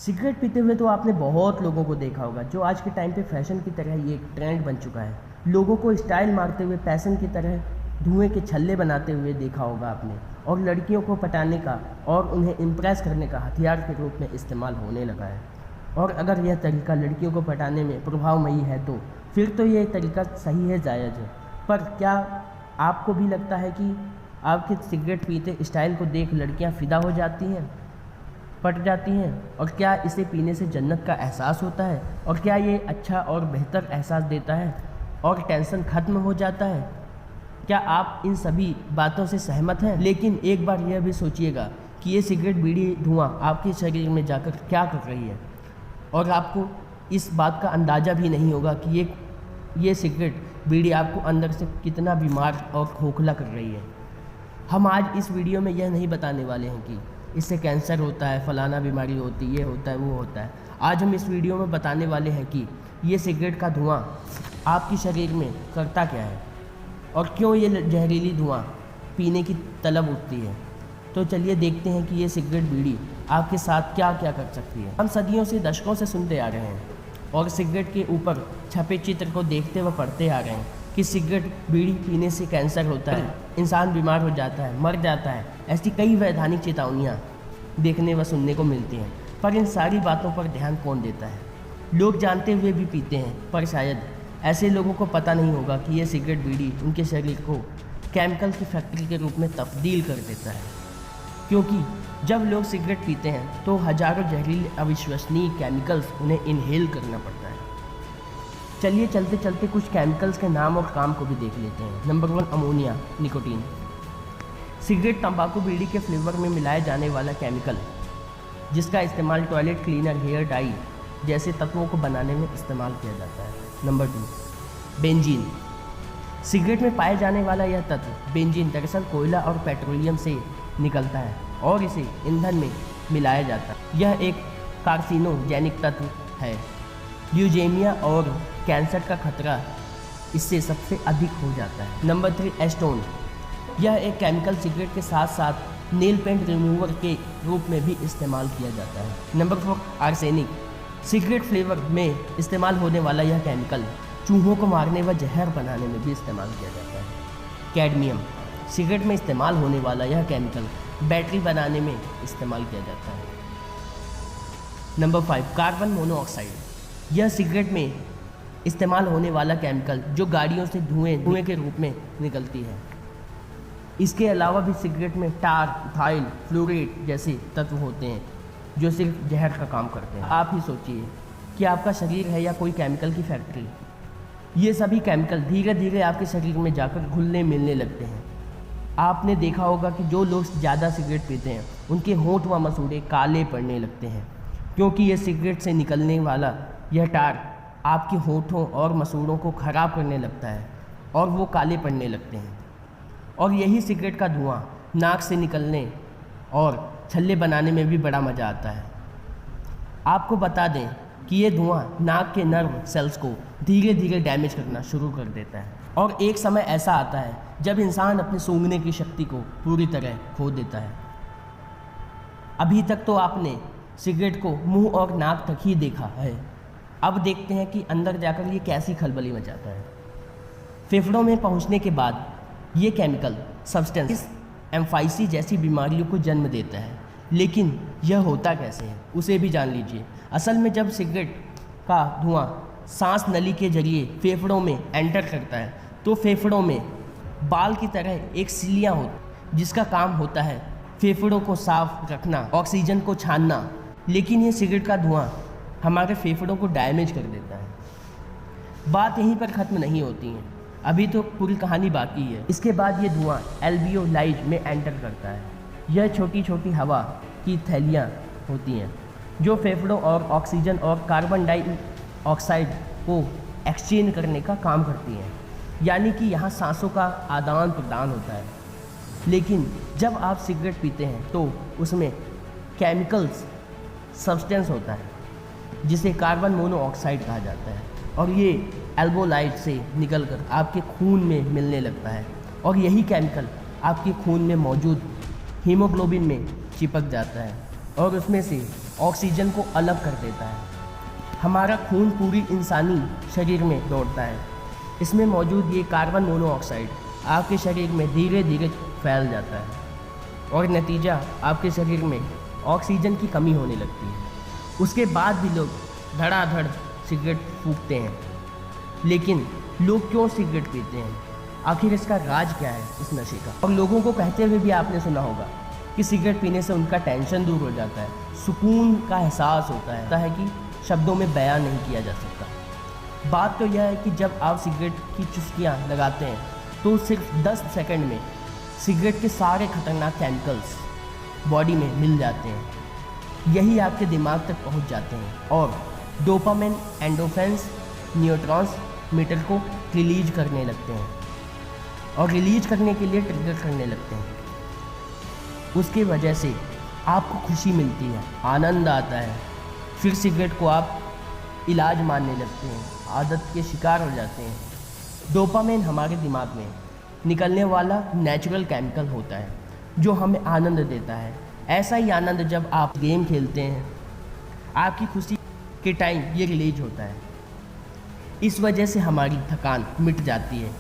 Cigarette पीते हुए तो आपने बहुत लोगों को देखा होगा, जो आज के टाइम पे फैशन की तरह ये एक ट्रेंड बन चुका है। लोगों को स्टाइल मारते हुए पैशन की तरह धुएं के छल्ले बनाते हुए देखा होगा आपने, और लड़कियों को पटाने का और उन्हें इम्प्रेस करने का हथियार के रूप में इस्तेमाल होने लगा है। और अगर यह तरीका लड़कियों को पटाने में प्रभावमयी है तो फिर तो यह तरीका सही है, जायज़ है। पर क्या आपको भी लगता है कि आपके सिगरेट पीते स्टाइल को देख लड़कियां फ़िदा हो जाती हैं, पट जाती हैं? और क्या इसे पीने से जन्नत का एहसास होता है? और क्या ये अच्छा और बेहतर एहसास देता है और टेंशन ख़त्म हो जाता है? क्या आप इन सभी बातों से सहमत हैं? लेकिन एक बार यह भी सोचिएगा कि ये सिगरेट बीड़ी धुआं आपके शरीर में जाकर क्या कर रही है, और आपको इस बात का अंदाज़ा भी नहीं होगा कि ये सिगरेट बीड़ी आपको अंदर से कितना बीमार और खोखला कर रही है। हम आज इस वीडियो में यह नहीं बताने वाले हैं कि इससे कैंसर होता है, फलाना बीमारी होती है, ये होता है, वो होता है। आज हम इस वीडियो में बताने वाले हैं कि ये सिगरेट का धुआं आपके शरीर में करता क्या है और क्यों ये जहरीली धुआं पीने की तलब उठती है। तो चलिए देखते हैं कि ये सिगरेट बीड़ी आपके साथ क्या क्या कर सकती है। हम सदियों से, दशकों से सुनते आ रहे हैं और सिगरेट के ऊपर छपे चित्र को देखते व पढ़ते आ रहे हैं कि सिगरेट बीड़ी पीने से कैंसर होता है, इंसान बीमार हो जाता है, मर जाता है। ऐसी कई वैधानिक चेतावनियाँ देखने व सुनने को मिलती हैं, पर इन सारी बातों पर ध्यान कौन देता है? लोग जानते हुए भी पीते हैं, पर शायद ऐसे लोगों को पता नहीं होगा कि यह सिगरेट बीड़ी उनके शरीर को केमिकल की फैक्ट्री के रूप में तब्दील कर देता है। क्योंकि जब लोग सिगरेट पीते हैं तो हजारों जहरीले अविश्वसनीय केमिकल्स उन्हें इनहेल करना पड़ता है। चलिए चलते चलते कुछ केमिकल्स के नाम और काम को भी देख लेते हैं। Number 1, ammonia, nicotine. सिगरेट, तंबाकू, बीड़ी के फ्लेवर में मिलाए जाने वाला केमिकल जिसका इस्तेमाल टॉयलेट क्लीनर, हेयर डाई जैसे तत्वों को बनाने में इस्तेमाल किया जाता है। Number 2, benzene. सिगरेट में पाए जाने वाला यह तत्व बेंजीन दरअसल कोयला और पेट्रोलियम से निकलता है और इसे ईंधन में मिलाया जाता है। यह एक कार्सिनोजेनिक तत्व है। ल्यूजेमिया और कैंसर का खतरा इससे सबसे अधिक हो जाता है। Number 3, Aston. यह एक केमिकल सिगरेट के साथ साथ नेल पेंट रिमूवर के रूप में भी इस्तेमाल किया जाता है। Number 4, arsenic. सिगरेट फ्लेवर में इस्तेमाल होने वाला यह केमिकल चूहों को मारने व जहर बनाने में भी इस्तेमाल किया जाता है। कैडमियम। सिगरेट में इस्तेमाल होने वाला यह केमिकल बैटरी बनाने में इस्तेमाल किया जाता है। Number 5, carbon monoxide. यह सिगरेट में इस्तेमाल होने वाला केमिकल जो गाड़ियों से धुएं के रूप में निकलती है। इसके अलावा भी सिगरेट में टार, इथाइल, फ्लोरेट जैसे तत्व होते हैं जो सिर्फ जहर का काम करते हैं। आप ही सोचिए कि आपका शरीर है या कोई केमिकल की फैक्ट्री। ये सभी केमिकल धीरे धीरे आपके शरीर में जाकर घुलने मिलने लगते हैं। आपने देखा होगा कि जो लोग ज़्यादा सिगरेट पीते हैं उनके होंठ व मसूड़े काले पड़ने लगते हैं, क्योंकि ये सिगरेट से निकलने वाला यह टार आपके होंठों और मसूड़ों को ख़राब करने लगता है और वो काले पड़ने लगते हैं। और यही सिगरेट का धुआं नाक से निकलने और छल्ले बनाने में भी बड़ा मज़ा आता है। आपको बता दें कि ये धुआं नाक के नर्व सेल्स को धीरे धीरे डैमेज करना शुरू कर देता है और एक समय ऐसा आता है जब इंसान अपने सूंघने की शक्ति को पूरी तरह खो देता है। अभी तक तो आपने सिगरेट को मुंह और नाक तक ही देखा है, अब देखते हैं कि अंदर जाकर ये कैसी खलबली मचाता है। फेफड़ों में पहुंचने के बाद ये केमिकल सब्सटेंस एम्फाइसी जैसी बीमारियों को जन्म देता है। लेकिन यह होता कैसे है उसे भी जान लीजिए। असल में जब सिगरेट का धुआं सांस नली के जरिए फेफड़ों में एंटर करता है तो फेफड़ों में बाल की तरह एक सिलियाँ होती जिसका काम होता है फेफड़ों को साफ रखना, ऑक्सीजन को छानना। लेकिन ये सिगरेट का धुआं हमारे फेफड़ों को डैमेज कर देता है। बात यहीं पर ख़त्म नहीं होती है, अभी तो पूरी कहानी बाकी है। इसके बाद ये धुआं एल्वियोलाइज में एंटर करता है। यह छोटी छोटी हवा की थैलियाँ होती हैं जो फेफड़ों और ऑक्सीजन और कार्बन डाइऑक्साइड को एक्सचेंज करने का काम करती हैं, यानी कि यहाँ सांसों का आदान प्रदान होता है। लेकिन जब आप सिगरेट पीते हैं तो उसमें केमिकल्स सब्सटेंस होता है जिसे कार्बन मोनोऑक्साइड कहा जाता है और ये एल्वोलाइट से निकलकर आपके खून में मिलने लगता है और यही केमिकल आपके खून में मौजूद हीमोग्लोबिन में चिपक जाता है और उसमें से ऑक्सीजन को अलग कर देता है। हमारा खून पूरी इंसानी शरीर में दौड़ता है। इसमें मौजूद ये कार्बन मोनोऑक्साइड आपके शरीर में धीरे धीरे फैल जाता है और नतीजा आपके शरीर में ऑक्सीजन की कमी होने लगती है। उसके बाद भी लोग धड़ाधड़ सिगरेट फूंकते हैं। लेकिन लोग क्यों सिगरेट पीते हैं? आखिर इसका राज क्या है इस नशे का? और लोगों को कहते हुए भी आपने सुना होगा कि सिगरेट पीने से उनका टेंशन दूर हो जाता है, सुकून का एहसास होता है कि शब्दों में बयान नहीं किया जा सकता। बात तो यह है कि जब आप सिगरेट की चुस्कियाँ लगाते हैं तो सिर्फ 10 सेकंड में सिगरेट के सारे खतरनाक केमिकल्स बॉडी में मिल जाते हैं। यही आपके दिमाग तक पहुंच जाते हैं और डोपामिन, एंडोफेंस, न्यूरोट्रांसमीटर को रिलीज करने लगते हैं और रिलीज करने के लिए ट्रिगर करने लगते हैं। उसकी वजह से आपको खुशी मिलती है, आनंद आता है। फिर सिगरेट को आप इलाज मानने लगते हैं, आदत के शिकार हो जाते हैं। डोपामिन हमारे दिमाग में निकलने वाला नेचुरल केमिकल होता है जो हमें आनंद देता है। ऐसा ही आनंद जब आप गेम खेलते हैं, आपकी खुशी के टाइम ये रिलीज होता है। इस वजह से हमारी थकान मिट जाती है।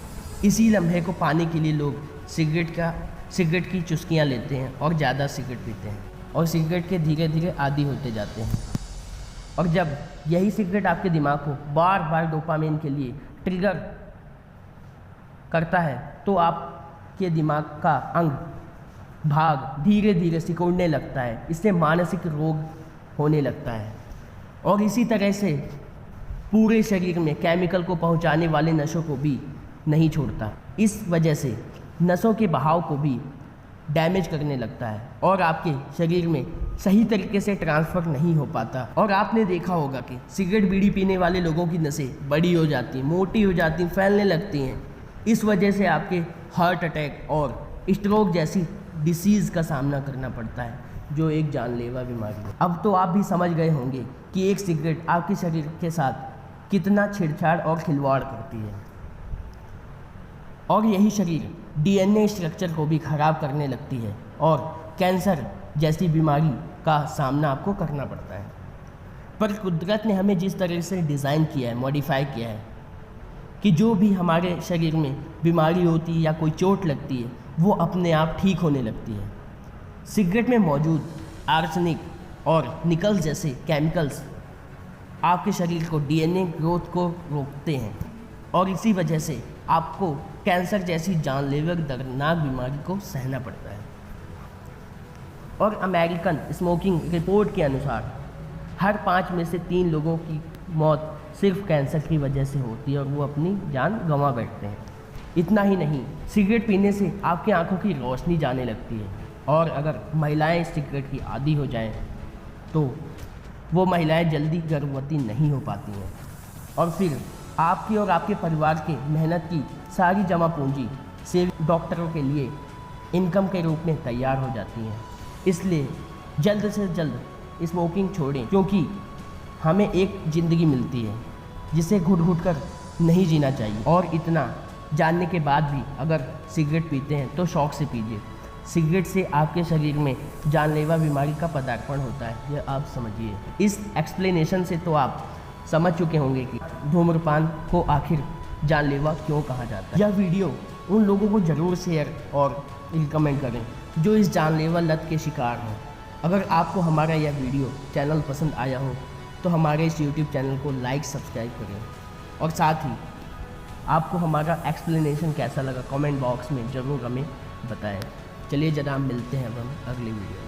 इसी लम्हे को पाने के लिए लोग सिगरेट की चुस्कियाँ लेते हैं और ज़्यादा सिगरेट पीते हैं और सिगरेट के धीरे धीरे आदी होते जाते हैं। और जब यही सिगरेट आपके दिमाग को बार बार डोपामिन के लिए ट्रिगर करता है तो आपके दिमाग का अंग भाग धीरे धीरे सिकुड़ने लगता है। इससे मानसिक रोग होने लगता है और इसी तरह से पूरे शरीर में केमिकल को पहुंचाने वाले नशों को भी नहीं छोड़ता। इस वजह से नसों के बहाव को भी डैमेज करने लगता है और आपके शरीर में सही तरीके से ट्रांसफ़र नहीं हो पाता। और आपने देखा होगा कि सिगरेट बीड़ी पीने वाले लोगों की नसें बड़ी हो जाती हैं, मोटी हो जाती हैं, फैलने लगती हैं। इस वजह से आपके हार्ट अटैक और स्ट्रोक जैसी डिसीज़ का सामना करना पड़ता है, जो एक जानलेवा बीमारी है। अब तो आप भी समझ गए होंगे कि एक सिगरेट आपके शरीर के साथ कितना छेड़छाड़ और खिलवाड़ करती है और यही शरीर डीएनए स्ट्रक्चर को भी ख़राब करने लगती है और कैंसर जैसी बीमारी का सामना आपको करना पड़ता है। पर कुदरत ने हमें जिस तरह से डिज़ाइन किया है, मॉडिफाई किया है कि जो भी हमारे शरीर में बीमारी होती है या कोई चोट लगती है वो अपने आप ठीक होने लगती है। सिगरेट में मौजूद आर्सेनिक और निकल जैसे केमिकल्स आपके शरीर को डीएनए ग्रोथ को रोकते हैं और इसी वजह से आपको कैंसर जैसी जानलेवा दर्दनाक बीमारी को सहना पड़ता है। और अमेरिकन स्मोकिंग रिपोर्ट के अनुसार हर 5 में से 3 लोगों की मौत सिर्फ कैंसर की वजह से होती है और वो अपनी जान गंवा बैठते हैं। इतना ही नहीं, सिगरेट पीने से आपकी आंखों की रोशनी जाने लगती है और अगर महिलाएं सिगरेट की आदी हो जाएं तो वो महिलाएं जल्दी गर्भवती नहीं हो पाती हैं और फिर आपकी और आपके परिवार के मेहनत की सारी जमा पूंजी से डॉक्टरों के लिए इनकम के रूप में तैयार हो जाती हैं। इसलिए जल्द से जल्द स्मोकिंग छोड़ें, क्योंकि हमें एक ज़िंदगी मिलती है जिसे घुट घुट कर नहीं जीना चाहिए। और इतना जानने के बाद भी अगर सिगरेट पीते हैं तो शौक़ से पीजिए। सिगरेट से आपके शरीर में जानलेवा बीमारी का पदार्पण होता है, यह आप समझिए। इस एक्सप्लेनेशन से तो आप समझ चुके होंगे कि धूम्रपान को आखिर जानलेवा क्यों कहा जाता है। यह वीडियो उन लोगों को ज़रूर शेयर और रिकमेंड करें जो इस जानलेवा लत के शिकार हैं। अगर आपको हमारा यह वीडियो चैनल पसंद आया हो तो हमारे इस YouTube चैनल को लाइक सब्सक्राइब करें और साथ ही आपको हमारा एक्सप्लेनेशन कैसा लगा कमेंट बॉक्स में ज़रूर हमें बताएं। चलिए जनाब, मिलते हैं अब हम अगली वीडियो में।